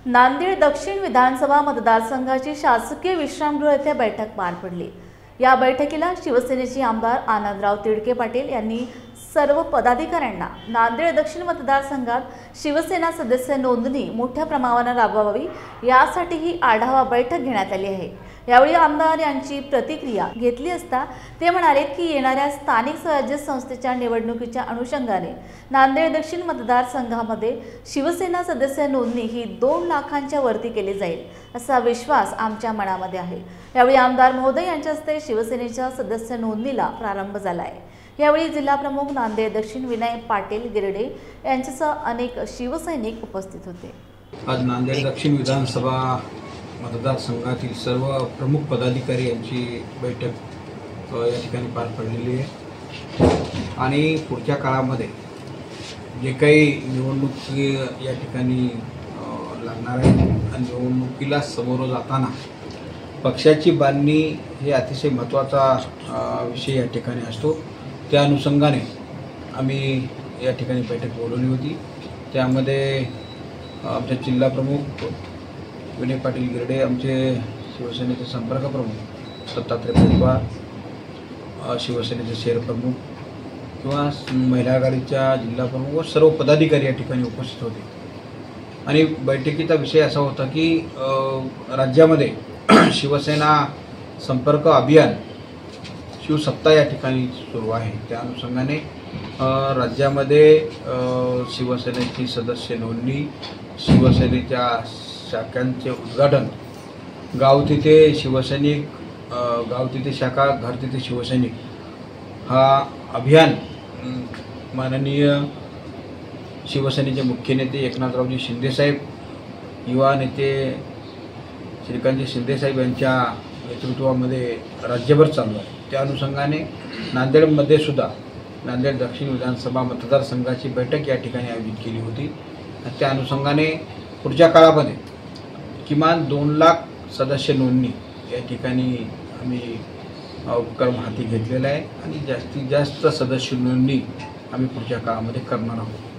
नांदेड दक्षिण विधानसभा मतदारसंघाची शासकीय विश्रामगृह येथे बैठक पार पडली। या बैठकीला शिवसेनेचे आमदार आनंदराव तिडके पाटील यांनी सर्व पदाधिकाऱ्यांना नांदेड दक्षिण मतदारसंघात शिवसेना सदस्य नोंदणी मोठ्या प्रमाणावर राबवावी यासाठी ही आढावा बैठक घेण्यात आली आहे। यावेळी आमदार यांची प्रतिक्रिया घेतली असता ते म्हणाले की येणाऱ्या स्थानिक स्वराज्य संस्थेच्या निवडणुकीच्या अनुषंगाने नांदेड दक्षिण मतदारसंघामध्ये शिवसेना सदस्य नोंदणी ही 2 लाखांच्या वरती केली जाईल असा विश्वास आमच्या मनामध्ये आहे। यावेळी आमदार महोदय यांच्या हस्ते शिवसेनेच्या सदस्य नोंदणीला प्रारंभ झाला आहे। यावेळी जिल्हा प्रमुख नांदेड दक्षिण विनय पाटील गिरडे यांच्यासह अनेक शिवसैनिक उपस्थित होते। आज नांदेड दक्षिण विधानसभा मतदारसंघातील सर्व प्रमुख पदाधिकारी यांची बैठक या ठिकाणी पार पडलेली आहे आणि पुढच्या काळामध्ये जे काही निवडणूक या ठिकाणी लागणार आहे आणि निवडणुकीला समोर जाताना पक्षाची बांधणी हे अतिशय महत्त्वाचा विषय या ठिकाणी असतो। त्या अनुषंगाने आम्ही या ठिकाणी बैठक बोलवली होती। त्यामध्ये आमचे जिल्हा प्रमुख विनय पाटील गिरडे, आमचे शिवसेनेचे संपर्क प्रमुख दत्तात्रय पवार, शिवसेनेचे शहर प्रमुख किंवा महिला आघाडीच्या जिल्हा प्रमुख व सर्व पदाधिकारी या ठिकाणी उपस्थित होते। आणि बैठकीचा विषय असा होता की राज्यामध्ये शिवसेना संपर्क अभियान शिवसत्ता या ठिकाणी सुरू आहे। त्या अनुषंगाने राज्यामध्ये शिवसेनेची सदस्य नोंदणी, शिवसेनेच्या शाखांचे उद्घाटन, गाव तिथे शिवसैनिक, गाव तिथे शाखा, घर तिथे शिवसैनिक हा अभियान माननीय शिवसेनेचे मुख्य नेते एकनाथरावजी शिंदेसाहेब, युवा नेते श्रीकांतजी शिंदेसाहेब यांच्या नेतृत्वामध्ये राज्यभर चालू आहे। त्या अनुषंगाने नांदेडमध्ये सुद्धा नांदेड दक्षिण विधानसभा मतदारसंघाची बैठक या ठिकाणी आयोजित केली होती। त्या अनुषंगाने पुढच्या काळामध्ये किमान 2 लाख सदस्य नोंदणी या ठिकाणी आम्ही उपक्रम हाती घेतलेला आहे आणि जास्तीत जास्त सदस्य नोंदणी आम्ही पुढच्या काळामध्ये करणार आहोत।